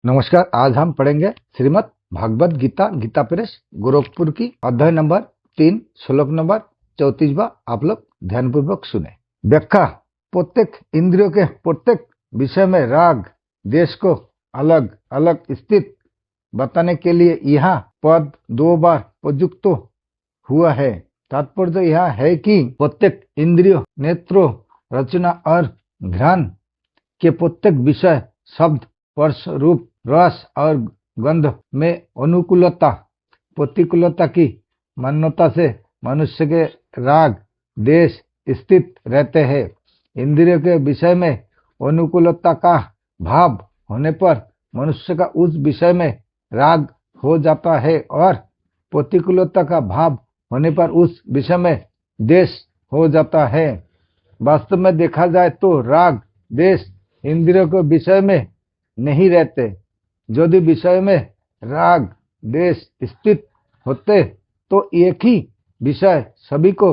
नमस्कार। आज हम पढ़ेंगे श्रीमद् भागवत गीता गीता प्रेस गोरखपुर की अध्याय नंबर 3 श्लोक नंबर 34। आप लोग ध्यानपूर्वक सुने। व्याख्या। प्रत्येक इंद्रियों के प्रत्येक विषय में राग देश को अलग अलग स्थित बताने के लिए यह पद 2 बार प्रयुक्त हुआ है। तात्पर्य यह है कि प्रत्येक इंद्रियों नेत्रों रचना और घ्राण के प्रत्येक विषय शब्द स्पर्श रूप रस और गंध में अनुकूलता प्रतिकूलता की मान्यता से मनुष्य के राग देश स्थित रहते हैं। इंद्रियों के विषय में अनुकूलता का भाव होने पर मनुष्य का उस विषय में राग हो जाता है और प्रतिकूलता का भाव होने पर उस विषय में देश हो जाता है। वास्तव में देखा जाए तो राग देश इंद्रियों के विषय में नहीं रहते। यदि विषय में राग देश स्थित होते तो एक ही विषय सभी को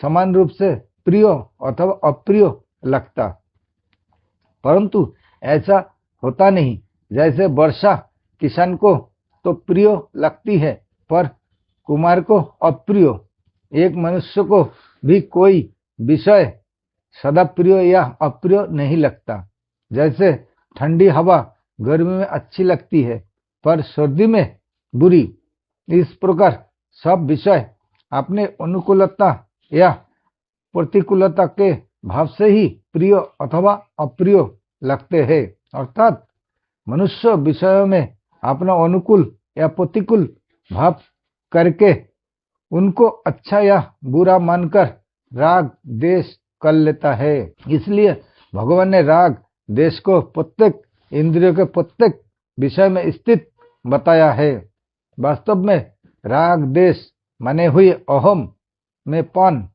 समान रूप से प्रिय अथवा अप्रिय लगता, परंतु ऐसा होता नहीं। जैसे वर्षा किसान को तो प्रिय लगती है पर कुमार को अप्रिय। एक मनुष्य को भी कोई विषय सदा प्रिय या अप्रिय नहीं लगता। जैसे ठंडी हवा गर्मी में अच्छी लगती है पर सर्दी में बुरी, इस प्रकार सब विषय अपने अनुकूलता या प्रतिकूलता के भाव से ही प्रिय अथवा अप्रिय लगते हैं। अर्थात मनुष्य विषयों में अपना अनुकूल या प्रतिकूल भाव करके उनको अच्छा या बुरा मानकर राग देश कर लेता है। इसलिए भगवान ने राग देश को प्रत्येक इंद्रियों के प्रत्येक विषय में स्थित बताया है। वास्तव में राग देश माने हुए अहम में पन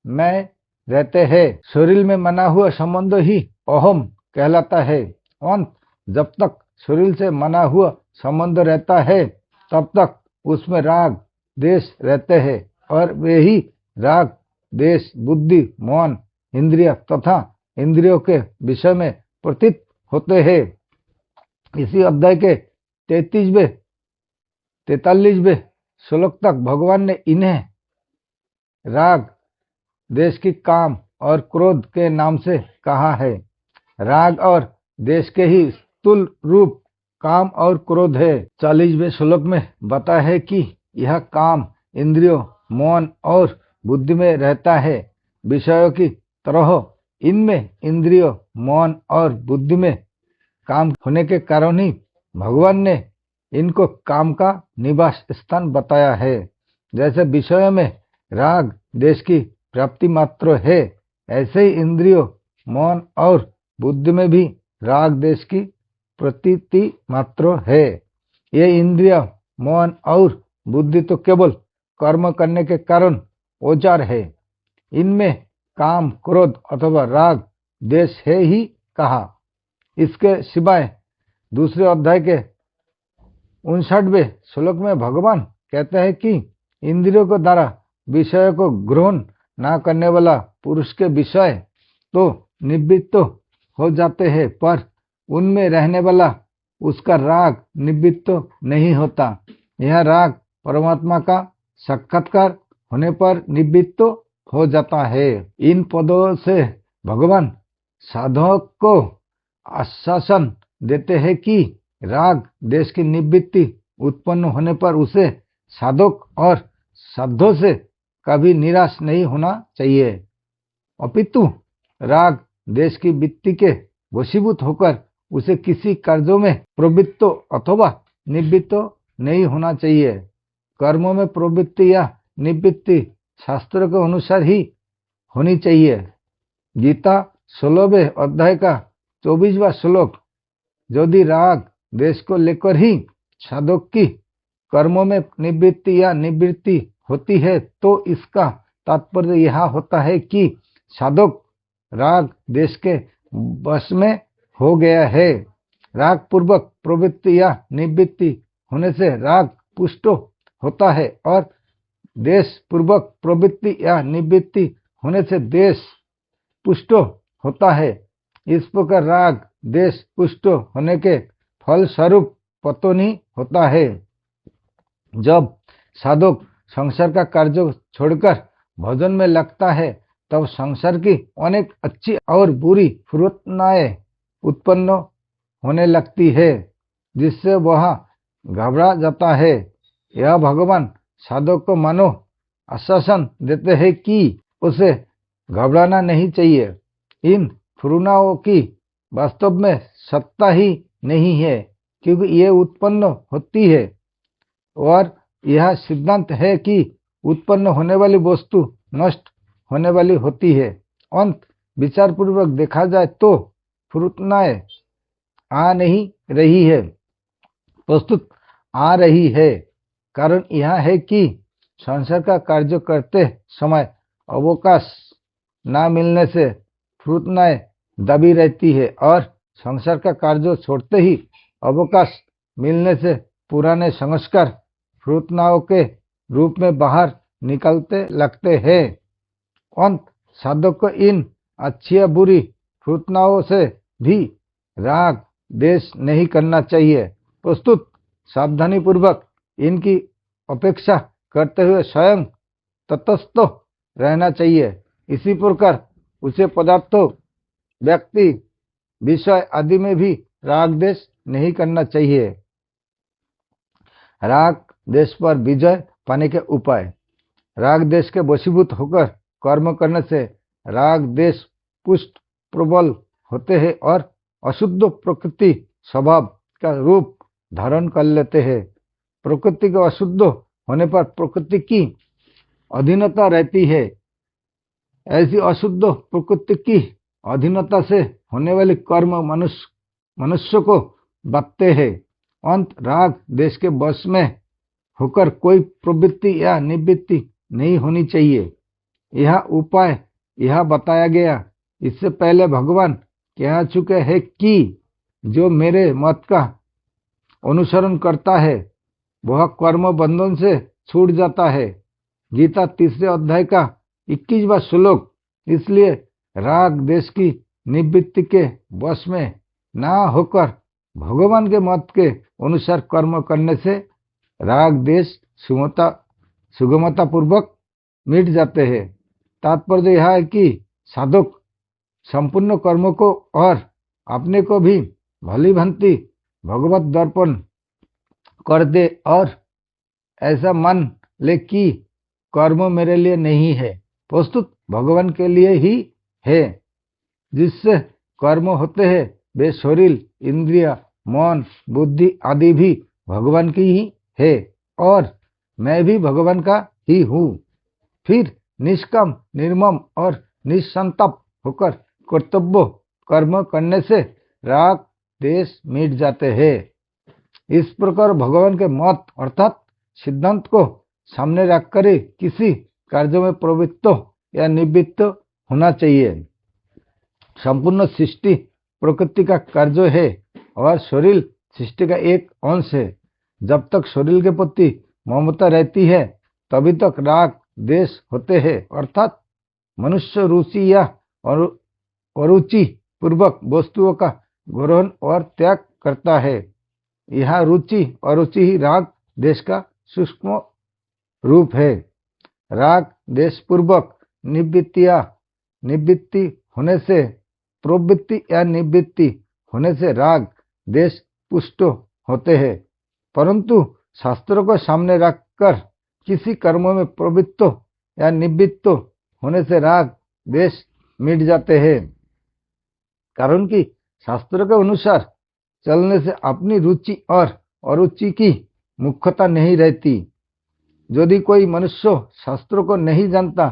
मैं रहते हैं। शरीर में मना हुआ संबंध ही अहम कहलाता है। अंत जब तक शरीर से मना हुआ संबंध रहता है तब तक उसमें राग देश रहते हैं और वे ही राग देश बुद्धि मन इंद्रिय तथा इंद्रियों के विषय में प्रतीत होते हैं। इसी अध्याय के 43वें श्लोक तक भगवान ने इन्हें राग देश की काम और क्रोध के नाम से कहा है। राग और देश के ही स्थूल रूप काम और क्रोध है। 40वें श्लोक में बताया है कि यह काम इंद्रियों मन और बुद्धि में रहता है। विषयों की तरह इनमें इंद्रियों मन और बुद्धि में काम होने के कारण ही भगवान ने इनको काम का निवास स्थान बताया है। जैसे विषयों में राग देश की प्राप्ति मात्र है, ऐसे ही इंद्रियों मन और बुद्धि में भी राग देश की प्रतीति मात्र है। ये इंद्रिय मन और बुद्धि तो केवल कर्म करने के कारण औजार है। इनमें काम क्रोध अथवा राग देश है ही कहा। इसके सिवाय दूसरे अध्याय के 59वें श्लोक में भगवान कहते हैं कि इंद्रियों के द्वारा विषय को ग्रहण न करने वाला पुरुष के विषय तो निवृत्त हो जाते हैं पर उनमें रहने वाला उसका राग निवृत्त नहीं होता। यह राग परमात्मा का साक्षात्कार होने पर निवृत्त हो जाता है। इन पदों से भगवान साधक को आश्वासन देते हैं कि राग देश की निवृत्ति उत्पन्न होने पर उसे साधक और साधों से कभी निराश नहीं होना चाहिए, अपितु राग देश की वृत्ति के वशीभूत होकर उसे किसी कार्यों में प्रवृत्त अथवा निवृत्त नहीं होना चाहिए। कर्मों में प्रवृत्ति या निवृत्ति शास्त्र के अनुसार ही होनी चाहिए। गीता 16वें अध्याय का 24वां श्लोक यदि राग देश को लेकर ही साधक की कर्मों में निवृत्ति या निवृत्ति होती है तो इसका तात्पर्य यह होता है कि साधक राग देश के वश में हो गया है। राग पूर्वक प्रवृत्ति या निवृत्ति होने से राग पुष्ट होता है और देश पूर्वक प्रवृत्ति या निवृत्ति होने से देश पुष्ट होता है। इस प्रकार राग देश पुष्ट होने के फल स्वरूप पतन ही होता है। जब साधक संसार का कार्य छोड़कर भजन में लगता है तब संसार की अनेक अच्छी और बुरी फुर्सतें उत्पन्न होने लगती है, जिससे वह घबरा जाता है। यह भगवान साधक को मानो आश्वासन देते हैं कि उसे घबराना नहीं चाहिए। इन फुर्सतों की वास्तव में सत्ता ही नहीं है, क्योंकि ये उत्पन्न होती है, और यह सिद्धांत है कि उत्पन्न होने वाली वस्तु नष्ट होने वाली होती है। अंत विचार पूर्वक देखा जाए तो फुर्सतें आ नहीं रही है, प्रस्तुत आ रही है। कारण यह है कि संसार का कार्य करते समय अवकाश न मिलने से फुर्सतें दबी रहती है, और संसार का कार्य छोड़ते ही अवकाश मिलने से पुराने संस्कार फुर्सतों के रूप में बाहर निकलते लगते हैं। अंत साधक को इन अच्छी या बुरी फुर्सतों से भी राग द्वेष नहीं करना चाहिए। प्रस्तुत सावधानी पूर्वक इनकी अपेक्षा करते हुए स्वयं तटस्थ रहना चाहिए। इसी प्रकार उसे पदार्थों, व्यक्ति, विषय आदि में भी राग द्वेष नहीं करना चाहिए। राग द्वेष पर विजय पाने के उपाय। राग द्वेष के वशीभूत होकर कर्म करने से राग द्वेष पुष्ट प्रबल होते हैं और अशुद्ध प्रकृति स्वभाव का रूप धारण कर लेते हैं। प्रकृति के अशुद्ध होने पर प्रकृति की अधीनता रहती है। ऐसी अशुद्ध प्रकृति की अधीनता से होने वाले कर्म मनुष्य को बंधते हैं। अंत राग देश के वश में होकर कोई प्रवृत्ति या निवृत्ति नहीं होनी चाहिए। यह उपाय यह बताया गया। इससे पहले भगवान कह चुके हैं कि जो मेरे मत का अनुसरण करता है वह कर्म बंधन से छूट जाता है। गीता 3 अध्याय का 21वां श्लोक। इसलिए राग देश की निवृत्ति के वश में ना होकर भगवान के मत के अनुसार कर्म करने से राग देश सुगमता पूर्वक मिट जाते हैं। तात्पर्य यह है कि साधक संपूर्ण कर्मों को और अपने को भी भली भांति भगवत दर्पण कर दे और ऐसा मान ले कि कर्म मेरे लिए नहीं है, प्रस्तुत भगवान के लिए ही है। जिससे कर्म होते हैं वे शरीर, इंद्रिय, मन, बुद्धि आदि भी भगवान की ही है और मैं भी भगवान का ही हूँ। फिर निष्काम, निर्मम और निसंताप होकर कर्तव्य कर्म करने से राग देश मिट जाते हैं। इस प्रकार भगवान के मत अर्थात सिद्धांत को सामने रखकर ही किसी कार्य में प्रवृत्त या निवृत्त होना चाहिए। संपूर्ण सृष्टि प्रकृति का कार्य है और शरीर सृष्टि का एक अंश है। जब तक शरीर के प्रति ममता रहती है तभी तक राग द्वेष होते हैं, अर्थात मनुष्य रुचि या अरुचि पूर्वक वस्तुओं का ग्रहण और त्याग करता है। यह रुचि अरुचि ही राग द्वेष का सूक्ष्म रूप है। राग द्वेष पूर्वक निवृत्ति होने से प्रवृत्ति या निवृत्ति होने से राग द्वेष पुष्ट होते हैं। परंतु शास्त्रों को सामने रखकर किसी कर्म में प्रवृत्त या निवृत्त होने से राग द्वेष मिट जाते हैं। कारण कि शास्त्रों के अनुसार चलने से अपनी रुचि और अरुचि की मुख्यता नहीं रहती। यदि कोई मनुष्य शास्त्रों को नहीं जानता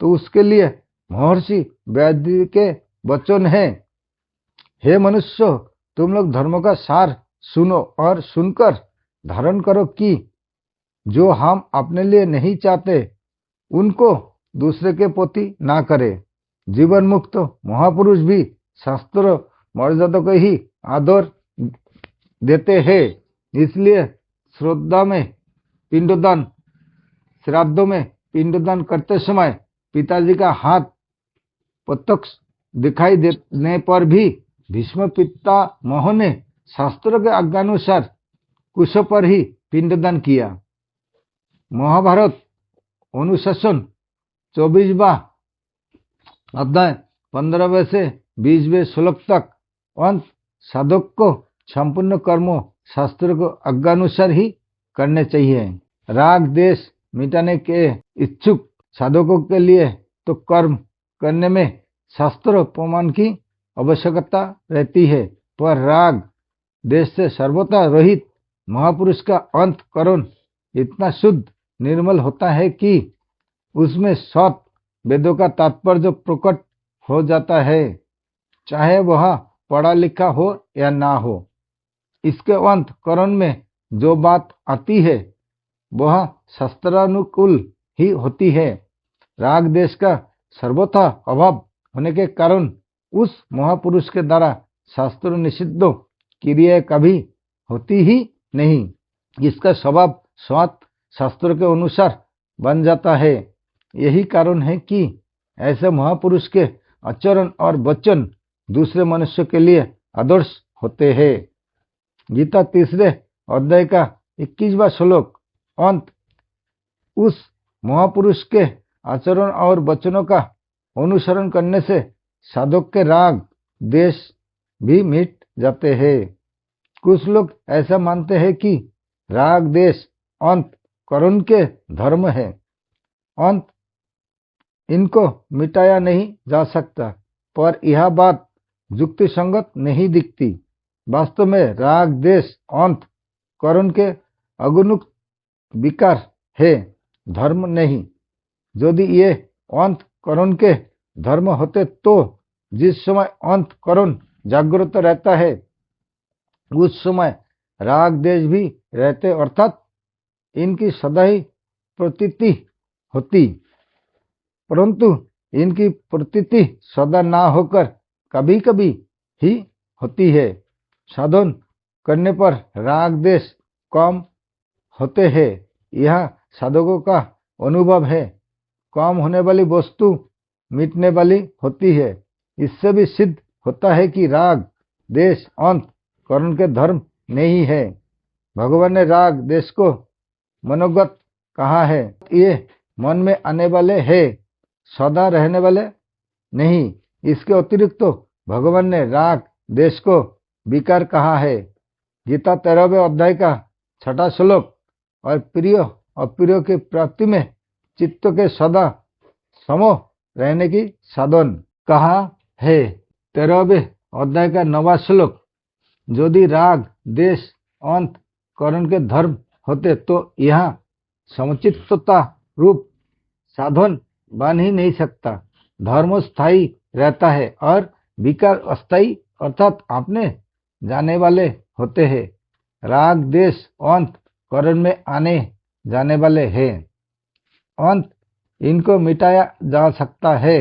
तो उसके लिए महर्षि व्यास के वचन है, हे मनुष्य, तुम लोग धर्म का सार सुनो और सुनकर धारण करो कि जो हम अपने लिए नहीं चाहते उनको दूसरे के प्रति ना करे। जीवन मुक्त महापुरुष भी शास्त्र मर्यादा को ही आदर देते हैं। इसलिए श्राद्धों में पिंडदान करते समय पिताजी का हाथ प्रत्यक्ष दिखाई देने पर भी भीष्म पितामह ने शास्त्रों के आज्ञानुसार कुशों पर ही पिंडदान किया। महाभारत अनुशासन 24वां अध्याय 15वें से 20वें श्लोक तक अंत साधक को संपूर्ण कर्मों शास्त्रों को आज्ञानुसार ही करने चाहिए। राग देश मिटाने के इच्छुक साधकों के लिए तो कर्म करने में शास्त्र प्रमाण की आवश्यकता रहती है, पर राग देश से सर्वथा रहित महापुरुष का अंतःकरण इतना शुद्ध निर्मल होता है कि उसमें 7 वेदों का तात्पर्य प्रकट हो जाता है, चाहे वह पढ़ा लिखा हो या ना हो। इसके अंतःकरण में जो बात आती है वह शास्त्रानुकूल ही होती है। राग देश का सर्वथा अभाव होने के कारण उस महापुरुष के द्वारा शास्त्र निषिद्ध क्रियाएं कभी होती ही नहीं। इसका स्वभाव स्वतः शास्त्रों के अनुसार बन जाता है। यही कारण है कि ऐसे महापुरुष के आचरण और वचन दूसरे मनुष्य के लिए आदर्श होते हैं। गीता 3 अध्याय का 21वां श्लोक अंत उस महापुरुष के आचरण और वचनों का अनुसरण करने से साधक के राग देश भी मिट जाते हैं। कुछ लोग ऐसा मानते हैं कि राग देश अंतःकरण के धर्म है, अंत इनको मिटाया नहीं जा सकता, पर यह बात युक्ति संगत नहीं दिखती। वास्तव में राग देश अंतःकरण के अगुणुक विकार है, धर्म नहीं। यदि ये अंतःकरण के धर्म होते तो जिस समय अंतःकरण जागृत रहता है उस समय राग देश भी रहते, अर्थात इनकी सदा ही प्रतीति होती। परंतु इनकी प्रतीति सदा ना होकर कभी कभी ही होती है। साधन करने पर राग देश कम होते हैं, यह साधकों का अनुभव है। कम होने वाली वस्तु मिटने वाली होती है। इससे भी सिद्ध होता है कि राग देश अंतःकरण के धर्म नहीं है। भगवान ने राग देश को मनोगत कहा है। ये मन में आने वाले हैं, सदा रहने वाले नहीं। इसके अतिरिक्त तो भगवान ने राग देश को विकार कहा है। गीता 13वें अध्याय का 6वां श्लोक और प्रिय अप्रिय की प्राप्ति में चित्त के सदा समो रहने की साधन कहा है। 13वें अध्याय का 9वां श्लोक यदि राग देश अंतःकरण के धर्म होते तो यह समुचितता रूप साधन बन ही नहीं सकता। धर्म स्थायी रहता है और विकार अस्थायी अर्थात आपने जाने वाले होते हैं। राग देश अंतःकरण में आने जाने वाले हैं, अंत इनको मिटाया जा सकता है।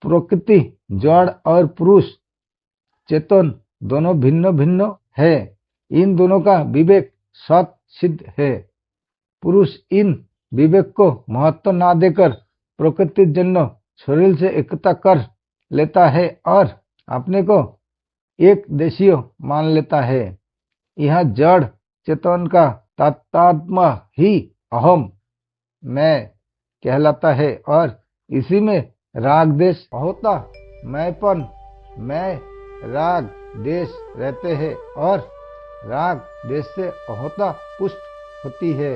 प्रकृति जड़ और पुरुष चेतन दोनों भिन्न भिन्न है। इन दोनों का विवेक सत सिद्ध है। पुरुष इन विवेक को महत्व ना देकर प्रकृति जन्य शरीर से एकता कर लेता है और अपने को एक देशीय मान लेता है। यह जड़ चेतन का तात्मा ही अहम मैं कहलाता है और इसी में राग देश होता मैंपन मैं राग देश रहते हैं और राग देश से अहोता पुष्ट होती है।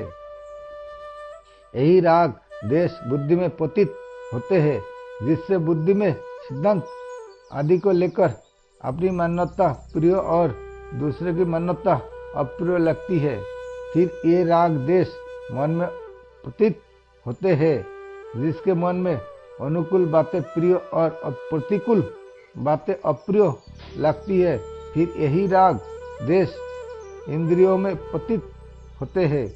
यही राग देश बुद्धि में पतित होते हैं, जिससे बुद्धि में सिद्धांत आदि को लेकर अपनी मान्यता प्रिय और दूसरे की मान्यता अप्रिय लगती है। फिर ये राग देश मन में पतित होते हैं, जिसके मन में अनुकूल बातें प्रिय और प्रतिकूल बातें अप्रिय लगती है। फिर यही राग देश इंद्रियों में पतित होते हैं,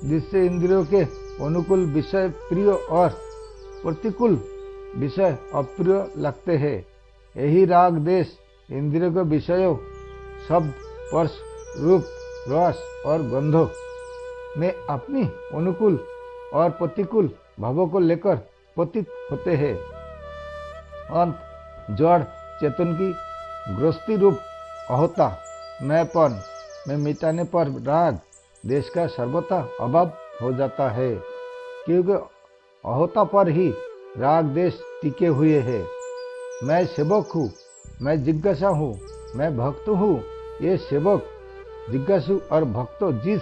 जिससे इंद्रियों के अनुकूल विषय प्रिय और प्रतिकूल विषय अप्रिय लगते हैं। यही राग देश इंद्रियों के विषयों शब्द स्पर्श रूप रस और गंधों में अपनी अनुकूल और प्रतिकूल भावों को लेकर पतित होते हैं। अंत जड़ चेतन की गृहस्थी रूप अहोता मैंपन में मिटाने पर राग देश का सर्वथा अभाव हो जाता है, क्योंकि अहोता पर ही राग देश टिके हुए है। मैं सेवक हूँ, मैं जिज्ञासा हूँ, मैं भक्त हूँ। ये सेवक, जिज्ञासु और भक्त जिस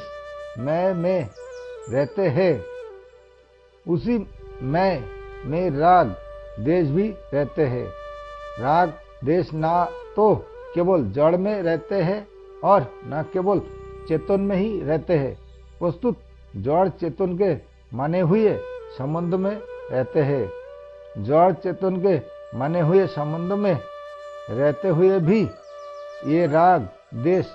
मैं में रहते हैं, उसी मैं में राग देश भी रहते हैं। राग देश ना तो केवल जड़ में रहते हैं और ना केवल चेतन में ही रहते हैं, वस्तुत जड़ चेतन के माने हुए संबंध में रहते हैं। जड़ चेतन के माने हुए संबंध में रहते हुए भी ये राग देश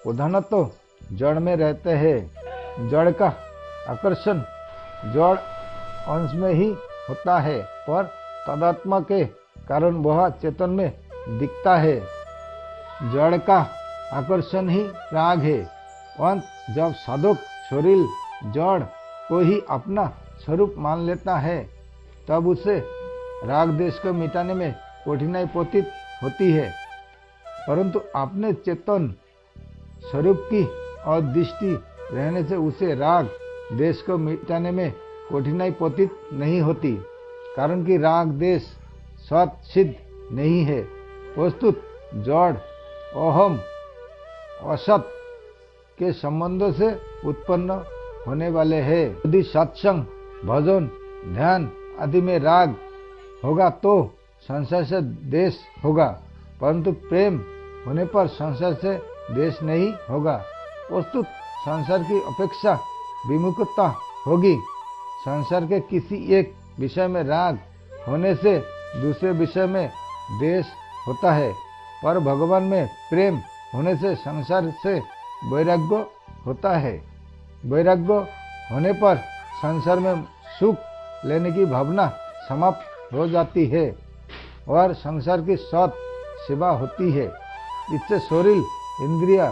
प्रधानतः जड़ में रहते हैं। जड़ का आकर्षण जड़ अंश में ही होता है, पर तदात्मा के कारण वह चेतन में दिखता है। जड़ का आकर्षण ही राग है। अंत जब साधक शरीर जड़ को ही अपना स्वरूप मान लेता है, तब उसे राग देश को मिटाने में कठिनाई प्रतीत होती है। परंतु अपने चेतन स्वरूप की अदृष्टि रहने से उसे राग देश को मिटाने में कठिनाई प्रतीत नहीं होती, कारण कि राग देश सत सिद्ध नहीं है। वस्तुत जड़ अहम असत के संबंधों से उत्पन्न होने वाले हैं। यदि सत्संग, भजन, ध्यान आदि में राग होगा तो संसार से देश होगा, परंतु प्रेम होने पर संसार से देश नहीं होगा। वस्तुत संसार की अपेक्षा विमुखता होगी। संसार के किसी एक विषय में राग होने से दूसरे विषय में देश होता है, पर भगवान में प्रेम होने से संसार से वैराग्य होता है। वैराग्य होने पर संसार में सुख लेने की भावना समाप्त हो जाती है और संसार की सत सेवा होती है। इससे शरीर, इंद्रिया,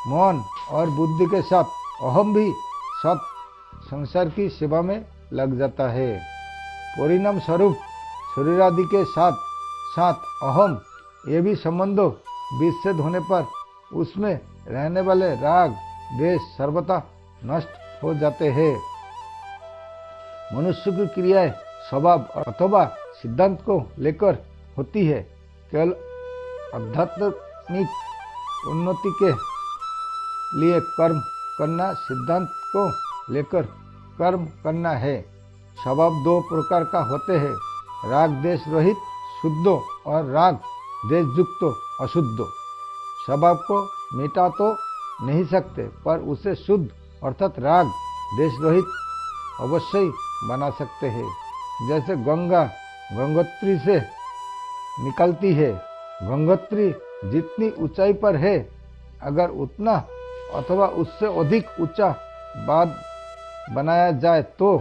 मन और बुद्धि के साथ अहम भी सत संसार की सेवा में लग जाता है। परिणाम स्वरूप शरीर आदि के साथ साथ अहम ये भी संबंधों विच्छेद होने पर उसमें रहने वाले राग देश सर्वथा नष्ट हो जाते हैं। मनुष्य की क्रियाएं स्वभाव अथवा सिद्धांत को लेकर होती है। केवल आध्यात्मिक उन्नति के लिए कर्म करना, सिद्धांत को लेकर कर्म करना है। स्वभाव दो प्रकार का होते हैं, राग देश रहित शुद्ध और राग देश युक्त अशुद्ध। स्वभाव को मिटा तो नहीं सकते, पर उसे शुद्ध अर्थात राग देश रहित अवश्य ही बना सकते हैं। जैसे गंगा गंगोत्री से निकलती है। गंगोत्री जितनी ऊंचाई पर है, अगर उतना अथवा उससे अधिक ऊंचा बांध बनाया जाए तो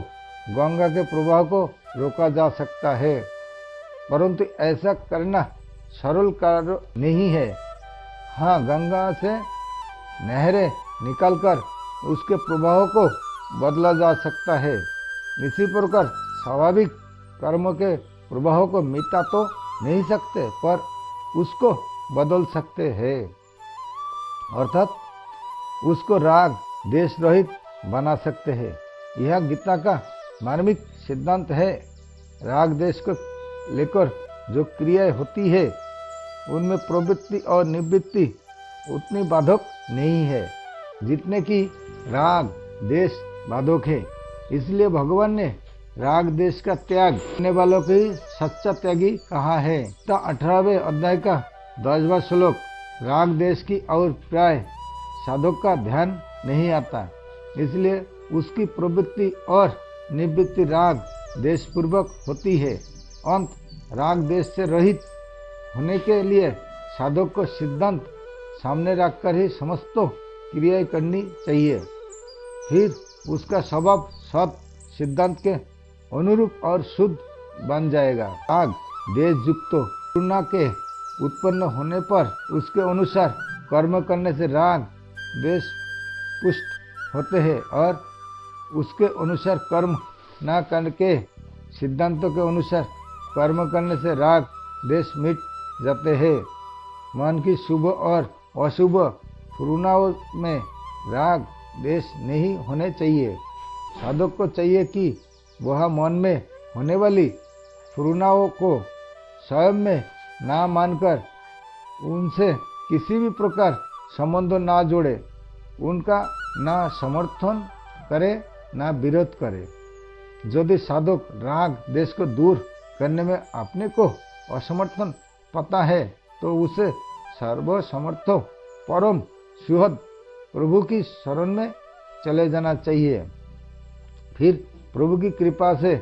गंगा के प्रवाह को रोका जा सकता है, परंतु ऐसा करना सरल कार्य नहीं है। हाँ, गंगा से नहरें निकालकर उसके प्रवाह को बदला जा सकता है। इसी प्रकार स्वाभाविक कर्म के प्रवाह को मिटा तो नहीं सकते, पर उसको बदल सकते हैं, अर्थात उसको राग देश रहित बना सकते हैं। यह गीता का मार्मिक सिद्धांत है। राग देश को लेकर जो क्रियाएं होती है, उनमें प्रवृत्ति और निवृत्ति उतनी बाधक नहीं है जितने कि राग देश बाधक है। इसलिए भगवान ने राग देश का त्याग करने वालों को ही सच्चा त्यागी कहा है। 18वें अध्याय का 10वां श्लोक राग देश की और प्राय साधक का ध्यान नहीं आता, इसलिए उसकी प्रवृत्ति और निवृत्ति राग देश पूर्वक होती है। अंत राग देश से रहित होने के लिए साधक को सिद्धांत सामने रखकर ही समस्त क्रियाएं करनी चाहिए। फिर उसका स्वभाव सत सिद्धांत के अनुरूप और शुद्ध बन जाएगा। राग देश युक्त पूर्णा के उत्पन्न होने पर उसके अनुसार कर्म करने से राग देश पुष्ट होते हैं और उसके अनुसार कर्म न करके सिद्धांतों के अनुसार कर्म करने से राग देश मिट जाते हैं। मन की शुभ और अशुभ फुरुनाओं में राग द्वेष नहीं होने चाहिए। साधक को चाहिए कि वह मन में होने वाली फुरुनाओं को स्वयं में ना मानकर उनसे किसी भी प्रकार संबंध ना जोड़े, उनका ना समर्थन करे ना विरोध करे। यदि साधक राग देश को दूर करने में अपने को असमर्थन पाता है तो उसे सर्वसमर्थ परम सुहृद प्रभु की शरण में चले जाना चाहिए। फिर प्रभु की कृपा से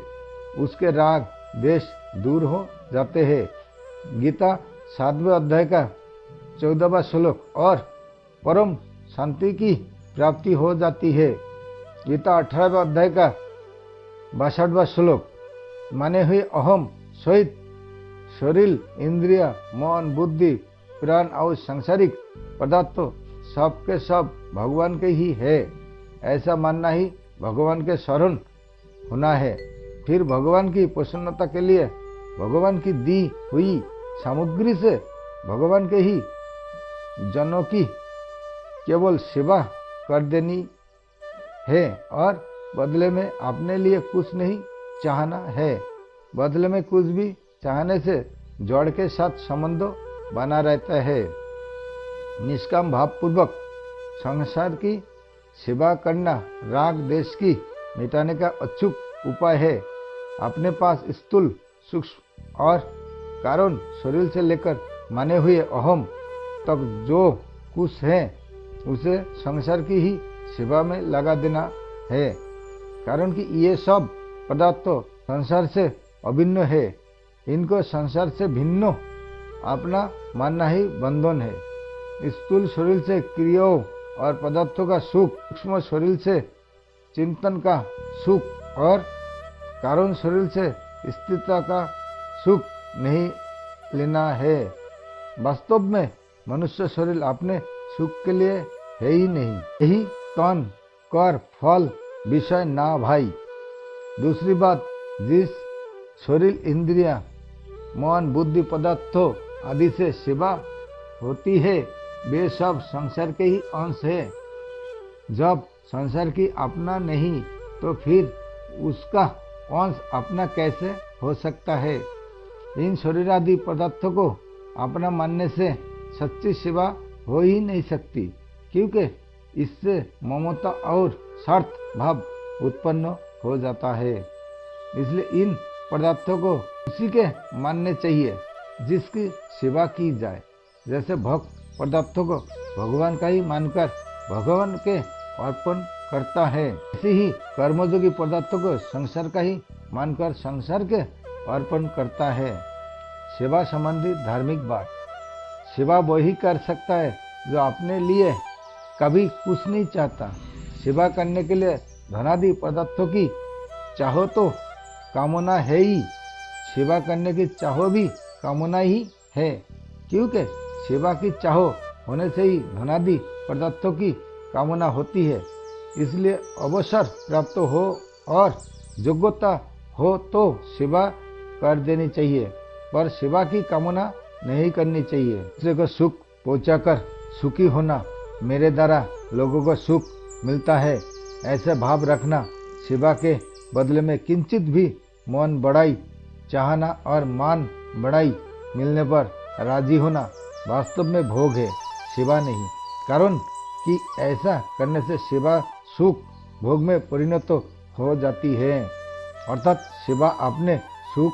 उसके राग देश दूर हो जाते हैं। गीता 7वें अध्याय का 14वां श्लोक और परम शांति की प्राप्ति हो जाती है। गीता 18वें अध्याय का 62वां श्लोक, माने हुए अहम सहित शरीर, इंद्रिय, मन, बुद्धि, प्राण और सांसारिक पदार्थ सब के सब भगवान के ही है, ऐसा मानना ही भगवान के शरण होना है। फिर भगवान की प्रसन्नता के लिए भगवान की दी हुई सामग्री से भगवान के ही जनों की केवल सेवा कर देनी है और बदले में अपने लिए कुछ नहीं चाहना है। बदले में कुछ भी चाहने से जड़ के साथ संबंध बना रहता है। निष्काम भाव पूर्वक संसार की सेवा करना राग देश की मिटाने का अचूक उपाय है। अपने पास स्थूल, सूक्ष्म और कारण शरीर से लेकर माने हुए अहम तक जो कुछ है उसे संसार की ही सेवा में लगा देना है, कारण कि ये सब पदार्थ संसार से अभिन्न है। इनको संसार से भिन्न अपना मानना ही बंधन है। स्थूल शरीर से क्रियाओं और पदार्थों का सुख, सूक्ष्म शरीर से चिंतन का सुख और कारण शरीर से स्थिरता का सुख नहीं लेना है। वास्तव में मनुष्य शरीर अपने सुख के लिए है ही नहीं। यही तन, कर, फल, विषय ना भाई। दूसरी बात, जिस शरीर, इंद्रिया, मन, बुद्धि, पदार्थों आदि से सेवा होती है वे सब संसार के ही अंश है। जब संसार की अपना नहीं तो फिर उसका अंश अपना कैसे हो सकता है। इन शरीर आदि पदार्थों को अपना मानने से सच्ची सेवा हो ही नहीं सकती, क्योंकि इससे ममता और स्वार्थ भाव उत्पन्न हो जाता है। इसलिए इन पदार्थों को उसी के मानने चाहिए जिसकी सेवा की जाए। जैसे भक्त पदार्थों को भगवान का ही मानकर भगवान के अर्पण करता है, ऐसे ही कर्मयोगी पदार्थों को संसार का ही मानकर संसार के अर्पण करता है। सेवा संबंधी धार्मिक बात, सेवा वही कर सकता है जो अपने लिए कभी कुछ नहीं चाहता। सेवा करने के लिए धनादि पदार्थों की चाहो तो कामना है ही, सेवा करने की चाहो भी कामना ही है, क्योंकि सेवा की चाहो होने से ही धनादि पदार्थों की कामना होती है। इसलिए अवसर प्राप्त हो और योग्यता हो तो सेवा कर देनी चाहिए, पर सेवा की कामना नहीं करनी चाहिए। दूसरे को सुख पहुंचाकर सुखी होना, मेरे द्वारा लोगों को सुख मिलता है, ऐसे भाव रखना, सेवा के बदले में किंचित भी मन बढ़ाई चाहना और मान बढ़ाई मिलने पर राजी होना वास्तव में भोग है, सेवा नहीं। कारण कि ऐसा करने से सेवा सुख भोग में परिणत हो जाती है, अर्थात सेवा अपने सुख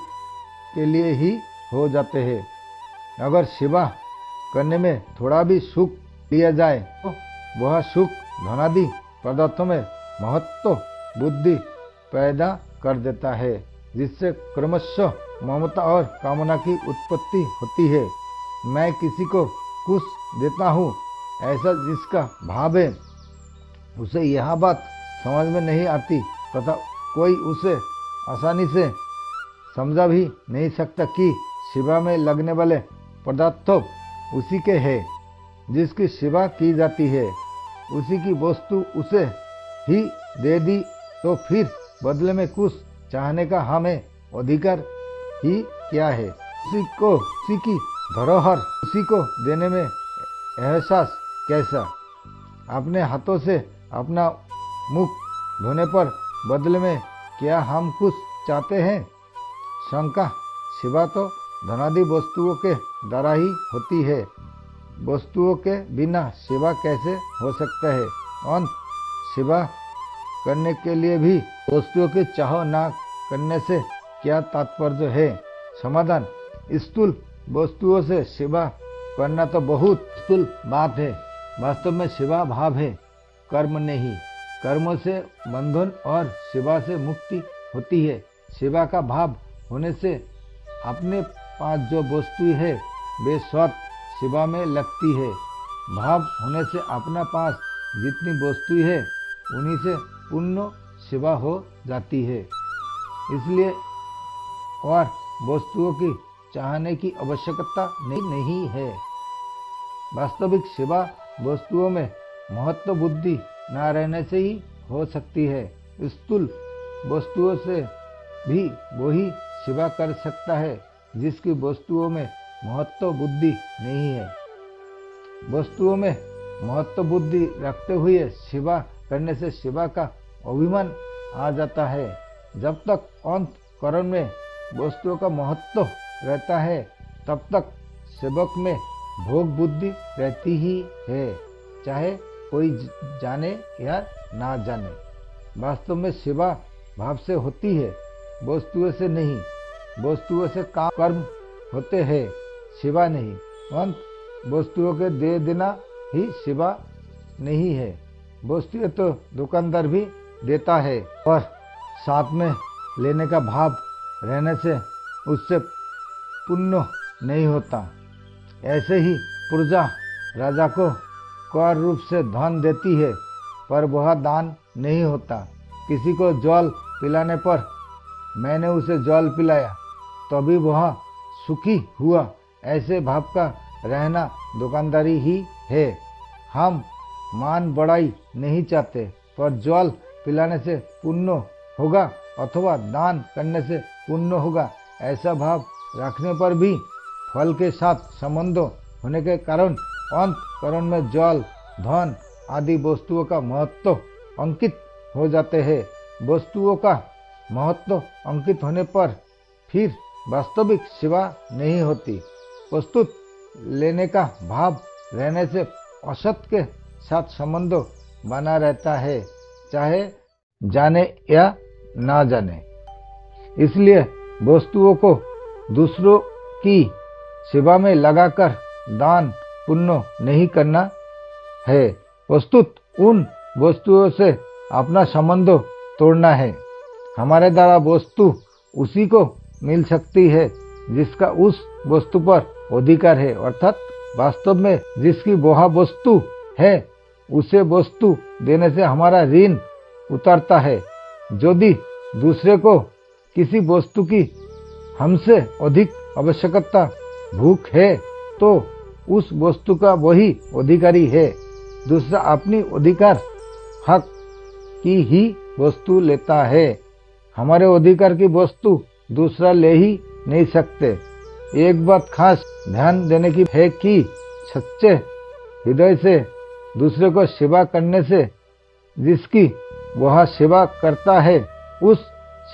के लिए ही हो जाते हैं। अगर सेवा करने में थोड़ा भी सुख लिया जाए तो वह सुख धनादि पदार्थों में महत्व बुद्धि पैदा कर देता है, जिससे क्रमशः ममता और कामना की उत्पत्ति होती है। मैं किसी को कुछ देता हूँ ऐसा जिसका भाव है, उसे यह बात समझ में नहीं आती तथा कोई उसे आसानी से समझा भी नहीं सकता कि सेवा में लगने वाले पदार्थ उसी के है जिसकी सेवा की जाती है। उसी की वस्तु उसे ही दे दी तो फिर बदले में कुछ चाहने का हमें अधिकार ही क्या है। उसी की धरोहर उसी को देने में एहसास कैसा। अपने हाथों से अपना मुख धोने पर बदले में क्या हम कुछ चाहते हैं? शंका, सेवा तो धनादि वस्तुओं के द्वारा ही होती है। वस्तुओं के बिना सेवा कैसे हो सकता है? अंत, सेवा करने के लिए भी वस्तुओं की चाह ना करने से क्या तात्पर्य है? समाधान, स्थूल वस्तुओं से सेवा करना तो बहुत स्थूल बात है। वास्तव में सेवा भाव है, कर्म नहीं। कर्मों से बंधन और सेवा से मुक्ति होती है। सेवा का भाव होने से अपने पास जो वस्तु है वे स्वतः सेवा में लगती है। भाव होने से अपना पास जितनी वस्तु है उन्हीं से पूर्ण सेवा हो जाती है। इसलिए और वस्तुओं की चाहने की आवश्यकता नहीं है। वास्तविक सेवा वस्तुओं में महत्व बुद्धि न रहने से ही हो सकती है। स्थूल वस्तुओं से भी वही सेवा कर सकता है जिसकी वस्तुओं में महत्व बुद्धि नहीं है। वस्तुओं में महत्व बुद्धि रखते हुए सेवा करने से सेवा का अभिमान आ जाता है। जब तक अंतःकरण में वस्तुओं का महत्व रहता है तब तक सेवक में भोग बुद्धि रहती ही है, चाहे कोई जाने या ना जाने। वास्तव में सेवा भाव से होती है, वस्तुओं से नहीं। वस्तुओं से काम कर्म होते हैं, सेवा नहीं। अंत वस्तुओं के दे देना ही सेवा नहीं है। वस्तुएं तो दुकानदार भी देता है और साथ में लेने का भाव रहने से उससे पुण्य नहीं होता। ऐसे ही प्रजा राजा को कर रूप से धन देती है पर वह दान नहीं होता। किसी को जल पिलाने पर मैंने उसे जल पिलाया तभी वह सुखी हुआ, ऐसे भाव का रहना दुकानदारी ही है। हम मान बढ़ाई नहीं चाहते पर जल पिलाने से पुण्य होगा अथवा दान करने से पुण्य होगा, ऐसा भाव रखने पर भी फल के साथ संबंध होने के कारण अंतःकरण में जल धन आदि वस्तुओं का महत्व अंकित हो जाते हैं। वस्तुओं का महत्व अंकित होने पर फिर वास्तविक सेवा नहीं होती। वस्तु लेने का भाव रहने से असत के साथ संबंध बना रहता है, चाहे जाने या ना जाने। इसलिए वस्तुओं को दूसरों की सेवा में लगाकर दान पुण्य नहीं करना है, वस्तुत उन वस्तुओं से अपना संबंध तोड़ना है। हमारे द्वारा वस्तु उसी को मिल सकती है जिसका उस वस्तु पर अधिकार है, अर्थात वास्तव में जिसकी वह वस्तु है उसे वस्तु देने से हमारा ऋण उतरता है। यदि दूसरे को किसी वस्तु की हमसे अधिक आवश्यकता भूख है तो उस वस्तु का वही अधिकारी है। दूसरा अपनी अधिकार हक की ही वस्तु लेता है। हमारे अधिकार की वस्तु दूसरा ले ही नहीं सकते। एक बात खास ध्यान देने की है कि सच्चे हृदय से दूसरे को सेवा करने से जिसकी वह सेवा करता है उस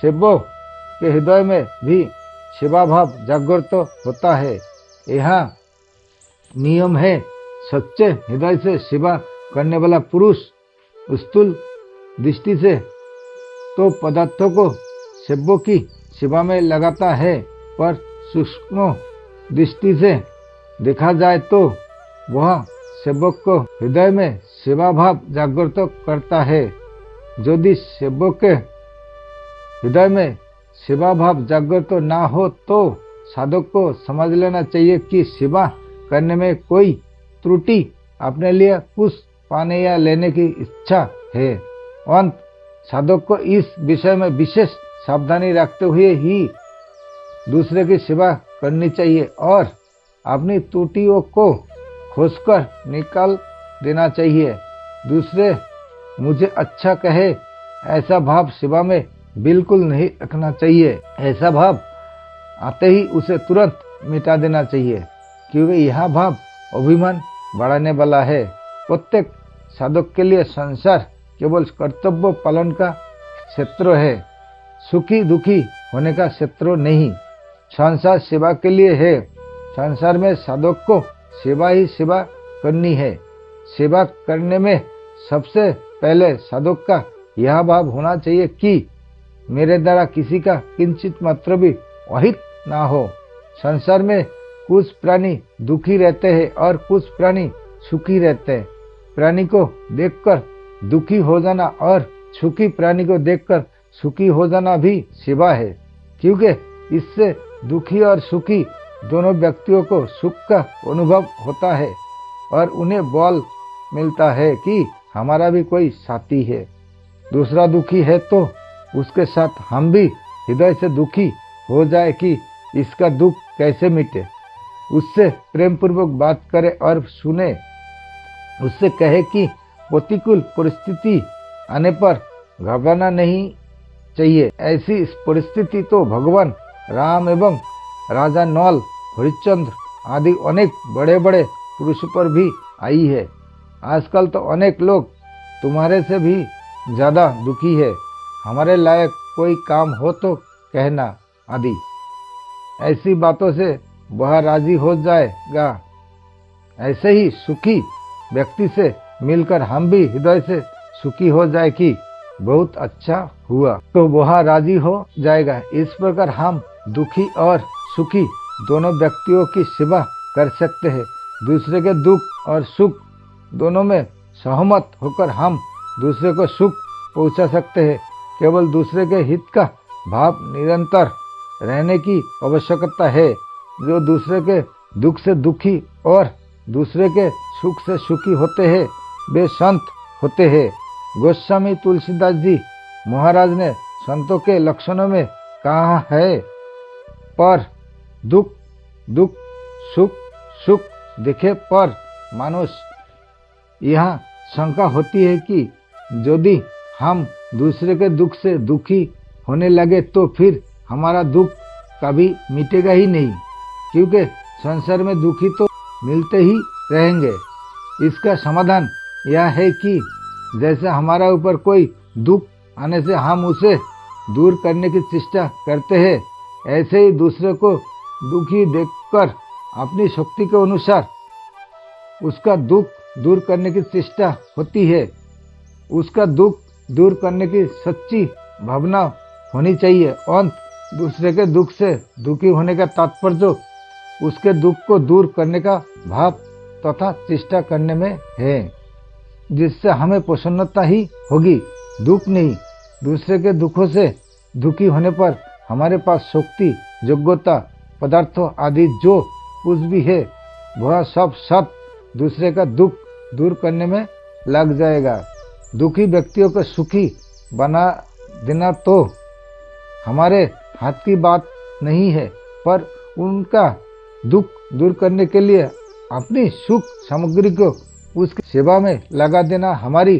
सेवक के हृदय में भी सेवा भाव जागृत होता है। यह नियम है। सच्चे हृदय से सेवा करने वाला पुरुष स्थूल दृष्टि से तो पदार्थों को सेवक की सेवा में लगाता है, पर सूक्ष्म दृष्टि से देखा जाए तो वह सेवक को हृदय में सेवा भाव जागृत करता है। यदि सेवक के हृदय में सेवा भाव जागृत ना हो तो साधक को समझ लेना चाहिए कि सेवा करने में कोई त्रुटि अपने लिए कुछ पाने या लेने की इच्छा है। अंत साधक को इस विषय में विशेष सावधानी रखते हुए ही दूसरे की सेवा करनी चाहिए और अपनी त्रुटियों को खोजकर निकाल देना चाहिए। दूसरे मुझे अच्छा कहे ऐसा भाव सेवा में बिल्कुल नहीं रखना चाहिए। ऐसा भाव आते ही उसे तुरंत मिटा देना चाहिए, क्योंकि यह भाव अभिमान बढ़ाने वाला है। प्रत्येक साधक के लिए संसार केवल कर्तव्य पालन का क्षेत्र है, सुखी दुखी होने का क्षेत्र नहीं। संसार सेवा के लिए है। संसार में साधक को सेवा ही सेवा करनी है। सेवा करने में सबसे पहले साधक का यह भाव होना चाहिए कि मेरे द्वारा किसी का किंचित मात्र भी अहित ना हो। संसार में कुछ प्राणी दुखी रहते हैं और कुछ प्राणी सुखी रहते हैं। प्राणी को देखकर दुखी हो जाना और सुखी प्राणी को देखकर सुखी हो जाना भी सेवा है, क्योंकि इससे दुखी और सुखी दोनों व्यक्तियों को सुख का अनुभव होता है और उन्हें बल मिलता है कि हमारा भी कोई साथी है। दूसरा दुखी है तो उसके साथ हम भी हृदय से दुखी हो जाए कि इसका दुख कैसे मिटे। उससे प्रेम पूर्वक बात करे और सुने। उससे कहे कि प्रतिकूल परिस्थिति आने पर घबराना नहीं चाहिए। ऐसी परिस्थिति तो भगवान राम एवं राजा नल, हरिश्चंद्र आदि अनेक बड़े बड़े पुरुषों पर भी आई है। आजकल तो अनेक लोग तुम्हारे से भी ज्यादा दुखी है। हमारे लायक कोई काम हो तो कहना आदि ऐसी बातों से वह राजी हो जाएगा। ऐसे ही सुखी व्यक्ति से मिलकर हम भी हृदय से सुखी हो जाए कि बहुत अच्छा हुआ, तो वह राजी हो जाएगा। इस प्रकार हम दुखी और सुखी दोनों व्यक्तियों की सेवा कर सकते हैं। दूसरे के दुख और सुख दोनों में सहमत होकर हम दूसरे को सुख पहुंचा सकते हैं। केवल दूसरे के हित का भाव निरंतर रहने की आवश्यकता है। जो दूसरे के दुख से दुखी और दूसरे के सुख से सुखी होते हैं वे संत होते हैं। गोस्वामी तुलसीदास जी महाराज ने संतों के लक्षणों में कहा है, पर दुख दुख, सुख सुख दिखे पर मानुष। यहाँ शंका होती है कि यदि हम दूसरे के दुख से दुखी होने लगे तो फिर हमारा दुख कभी मिटेगा ही नहीं, क्योंकि संसार में दुखी तो मिलते ही रहेंगे। इसका समाधान यह है कि जैसे हमारा ऊपर कोई दुख आने से हम उसे दूर करने की चेष्टा करते हैं, ऐसे ही दूसरे को दुखी देखकर अपनी शक्ति के अनुसार उसका दुख दूर करने की चेष्टा होती है। उसका दुख दूर करने की सच्ची भावना होनी चाहिए। अंत दूसरे के दुख से दुखी होने का तात्पर्य उसके दुख को दूर करने का भाव तथा चेष्टा करने में है, जिससे हमें प्रसन्नता ही होगी, दुख नहीं। दूसरे के दुखों से दुखी होने पर हमारे पास शक्ति, योग्यता, पदार्थों आदि जो कुछ भी है वह सब दूसरे का दुख दूर करने में लग जाएगा। दुखी व्यक्तियों को सुखी बना देना तो हमारे हाथ की बात नहीं है, पर उनका दुख दूर करने के लिए अपनी सुख सामग्री को उसकी सेवा में लगा देना हमारी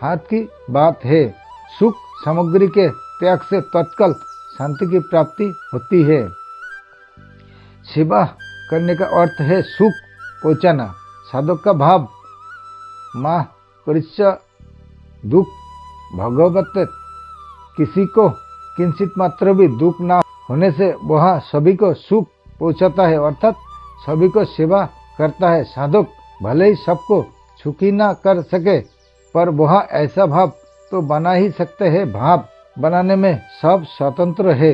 हाथ की बात है। सुख सामग्री के त्याग से तत्काल शांति की प्राप्ति होती है। सेवा करने का अर्थ है सुख पहुंचाना। साधक का भाव माँ कृष्ण दुख भगवत, किसी को किंचित मात्र भी दुख ना होने से वह सभी को सुख पहुंचाता है, अर्थात सभी को सेवा करता है। साधक भले ही सबको सुखी ना कर सके, पर वह ऐसा भाव तो बना ही सकते हैं। भाव बनाने में सब स्वतंत्र है,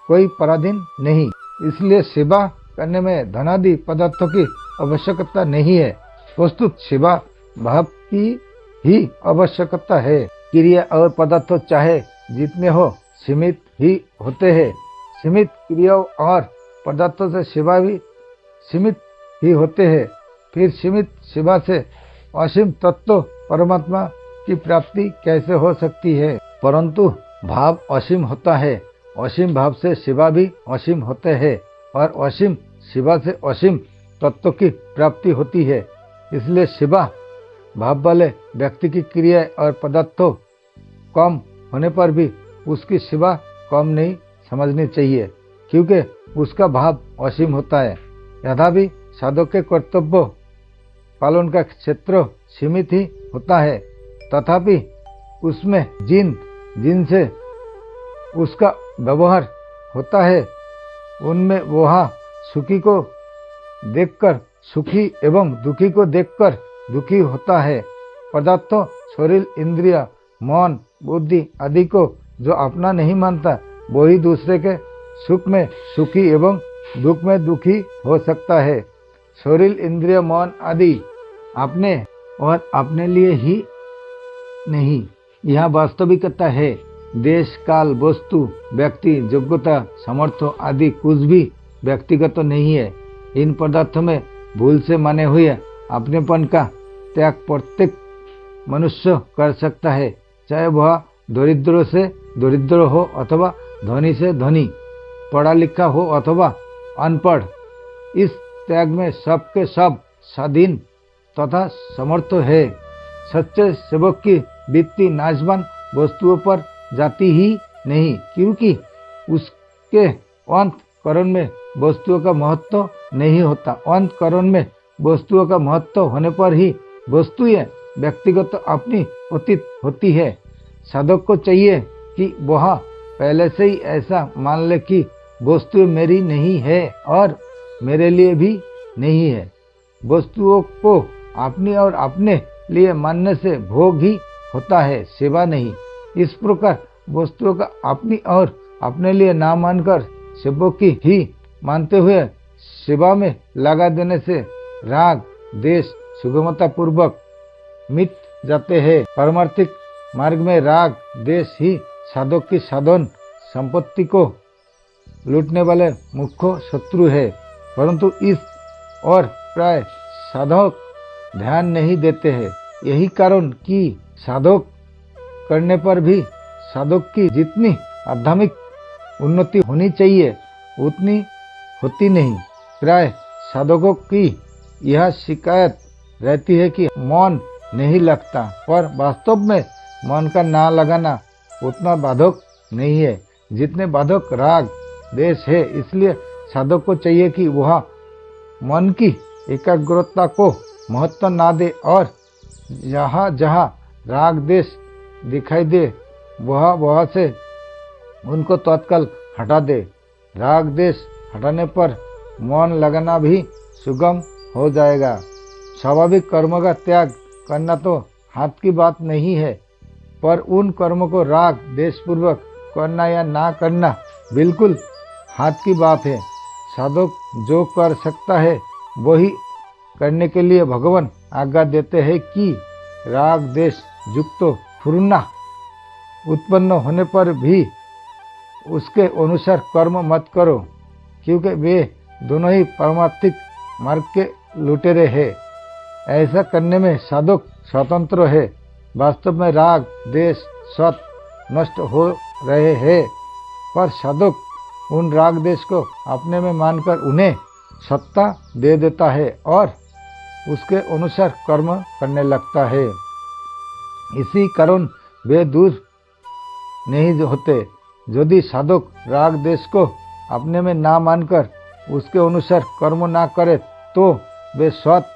कोई पराधीन नहीं। इसलिए सेवा करने में धनादि पदार्थों की आवश्यकता नहीं है। वस्तुत सेवा भाव की ही आवश्यकता है। क्रिया और पदार्थ चाहे जितने हो सीमित ही होते हैं। सीमित क्रियाओं और पदार्थों से सेवा भी सीमित ही होते हैं। फिर सीमित सेवा से असीम तत्व परमात्मा की प्राप्ति कैसे हो सकती है? परंतु भाव असीम होता है। असीम भाव से सेवा भी असीम होते हैं और असीम सेवा से असीम तत्व की प्राप्ति होती है। इसलिए सेवा भाव वाले व्यक्ति की क्रिया और पदार्थों कम होने पर भी उसकी सेवा कम नहीं समझनी चाहिए, क्योंकि उसका भाव असीम होता है। यथा भी साधक के कर्तव्य पालन का क्षेत्र सीमित ही होता है, तथापि उसमें जिनसे उसका व्यवहार होता है उनमें वह सुखी को देखकर सुखी एवं दुखी को देखकर दुखी होता है। पदार्थों, शरीर, इंद्रिय, मन, बुद्धि आदि को जो अपना नहीं मानता वही दूसरे के सुख में सुखी एवं दुख में दुखी हो सकता है। शरीर, इंद्रिय, मन आदि अपने और अपने लिए ही नहीं, यह वास्तविकता है। देश, काल, वस्तु, व्यक्ति, योग्यता, सामर्थ्य आदि कुछ भी व्यक्तिगत नहीं है। इन पदार्थों में भूल से माने हुए अपनेपन का त्याग प्रत्येक मनुष्य कर सकता है, चाहे वह दरिद्र से दरिद्र हो अथवा धनी से धनी, पढ़ा लिखा हो अथवा अनपढ़। इस त्याग में सबके सब स्वाधीन तथा समर्थ है। सच्चे सेवक की वृत्ति नाशवान वस्तुओं पर जाती ही नहीं, क्योंकि उसके अंतःकरण में वस्तुओं का महत्व नहीं होता। अंतःकरण में वस्तुओं का महत्व होने पर ही वस्तुएं व्यक्तिगत अपनी अतीत होती है। साधक को चाहिए कि वह पहले से ही ऐसा मान ले कि वस्तु मेरी नहीं है और मेरे लिए भी नहीं है। वस्तुओं को अपनी और अपने लिए मानने से भोग ही होता है, सेवा नहीं। इस प्रकार वस्तुओं का अपनी और अपने लिए ना मानकर सेवक की ही मानते हुए सेवा में लगा देने से राग, द्वेष सुगमता पूर्वक मिट जाते हैं। पारमार्थिक मार्ग में राग, द्वेष ही साधक की साधन संपत्ति को लूटने वाले मुख्य शत्रु है, परंतु इस और प्राय साधक ध्यान नहीं देते हैं। यही कारण कि साधक करने पर भी साधक की जितनी आध्यात्मिक उन्नति होनी चाहिए उतनी होती नहीं। प्राय साधकों की यह शिकायत रहती है कि मन नहीं लगता, पर वास्तव में मन का ना लगाना उतना बाधक नहीं है जितने बाधक राग द्वेष है। इसलिए साधक को चाहिए कि वह मन की एकाग्रता को महत्व ना दे और जहाँ जहाँ राग द्वेष दिखाई दे वह से उनको तत्काल हटा दे। राग द्वेष हटाने पर मन लगाना भी सुगम हो जाएगा। स्वाभाविक कर्म का त्याग करना तो हाथ की बात नहीं है, पर उन कर्मों को राग द्वेष पूर्वक करना या ना करना बिल्कुल हाथ की बात है। साधक जो कर सकता है वही करने के लिए भगवान आज्ञा देते हैं कि राग द्वेष युक्त फुरना उत्पन्न होने पर भी उसके अनुसार कर्म मत करो, क्योंकि वे दोनों ही पारमार्थिक मार्ग के लुटेरे हैं। ऐसा करने में साधक स्वतंत्र है। वास्तव में राग द्वेष सत नष्ट हो रहे हैं, पर साधक उन राग द्वेष को अपने में मानकर उन्हें सत्ता दे देता है और उसके अनुसार कर्म करने लगता है। इसी कारण वे दूर नहीं होते। यदि साधक राग द्वेष को अपने में ना मानकर उसके अनुसार कर्म ना करे तो वे स्वत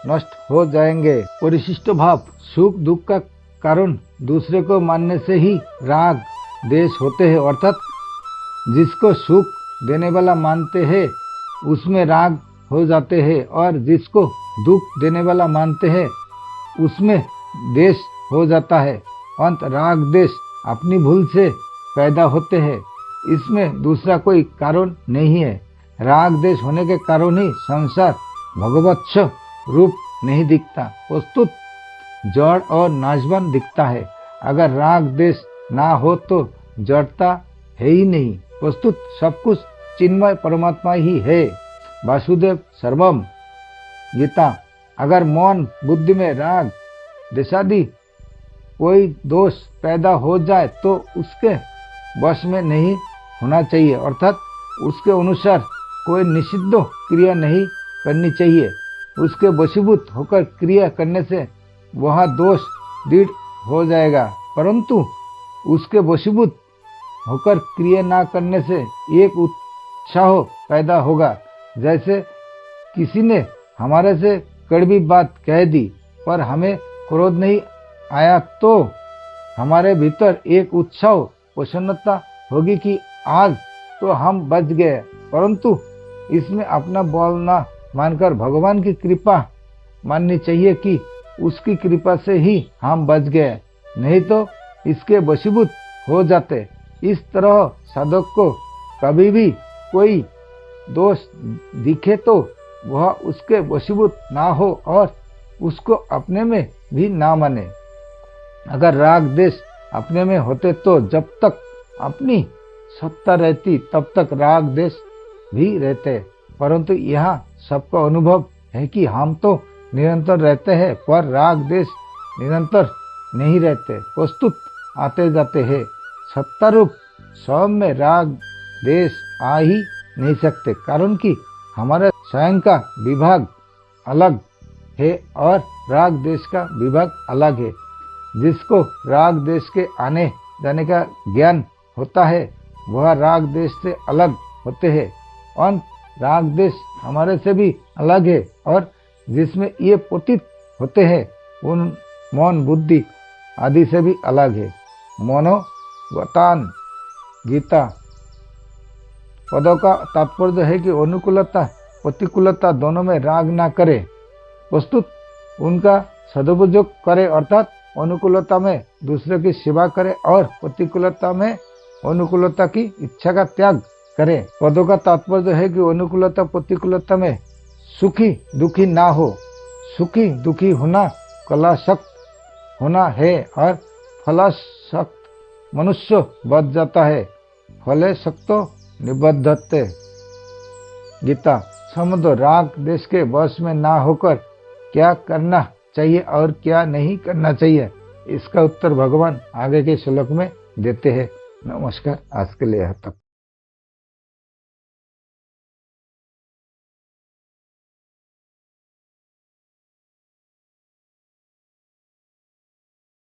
नष्ट हो जाएंगे। परिशिष्ट भाव सुख दुख का कारण दूसरे को मानने से ही राग द्वेष होते हैं, अर्थात जिसको सुख देने वाला मानते हैं उसमें राग हो जाते हैं और जिसको दुख देने वाला मानते हैं उसमें द्वेष हो जाता है। अंत राग द्वेष अपनी भूल से पैदा होते हैं, इसमें दूसरा कोई कारण नहीं है। राग द्वेष होने के कारण ही संसार भगवत्स रूप नहीं दिखता, वस्तुत जड़ और नाशवान दिखता है। अगर राग द्वेष ना हो तो जड़ता है ही नहीं, वस्तुत सब कुछ चिन्मय परमात्मा ही है। वासुदेव सर्वम गीता। अगर मन बुद्धि में राग द्वेषादि कोई दोष पैदा हो जाए तो उसके वश में नहीं होना चाहिए, अर्थात उसके अनुसार कोई निषिद्ध क्रिया नहीं करनी चाहिए। उसके वशीभूत होकर क्रिया करने से वह दोष दृढ़ हो जाएगा, परंतु उसके वशीभूत होकर क्रिया ना करने से एक उत्साह पैदा होगा। जैसे किसी ने हमारे से कड़वी बात कह दी पर हमें क्रोध नहीं आया तो हमारे भीतर एक उत्सव प्रसन्नता होगी कि आज तो हम बच गए। परंतु इसमें अपना बोल ना मानकर भगवान की कृपा माननी चाहिए कि उसकी कृपा से ही हम बच गए, नहीं तो इसके वशीभूत हो जाते। इस तरह साधक को कभी भी कोई दोष दिखे तो वह उसके वशीभूत ना हो और उसको अपने में भी ना माने। अगर राग देश अपने में होते तो जब तक अपनी सत्ता रहती तब तक राग देश भी रहते, परंतु यहाँ सबका अनुभव है कि हम तो निरंतर रहते हैं पर राग देश निरंतर नहीं रहते, प्रस्तुत आते जाते हैं। सत्ता रूप सब में राग देश आ ही नहीं सकते, कारण कि हमारे स्वयं का विभाग अलग है और राग देश का विभाग अलग है। जिसको राग देश के आने जाने का ज्ञान होता है वह राग देश से अलग होते हैं और राग देश हमारे से भी अलग है और जिसमें ये प्रतीत होते हैं उन मौन बुद्धि आदि से भी अलग है। मनोगतान गीता पदों का तात्पर्य है कि अनुकूलता प्रतिकूलता दोनों में राग ना करे, प्रस्तुत उनका सदुपयोग करे, अर्थात अनुकूलता में दूसरे की सेवा करे और प्रतिकूलता में अनुकूलता की इच्छा का त्याग करे। पदों का तात्पर्य है कि अनुकूलता प्रतिकूलता में सुखी दुखी ना हो। सुखी दुखी होना कलाशक्त होना है और फलाशक्त मनुष्य बच जाता है। फले शक्तो निबद्धते। गीता समझो राग देश के वश में ना होकर क्या करना चाहिए और क्या नहीं करना चाहिए, इसका उत्तर भगवान आगे के श्लोक में देते हैं। नमस्कार, आज के लिए यह तक।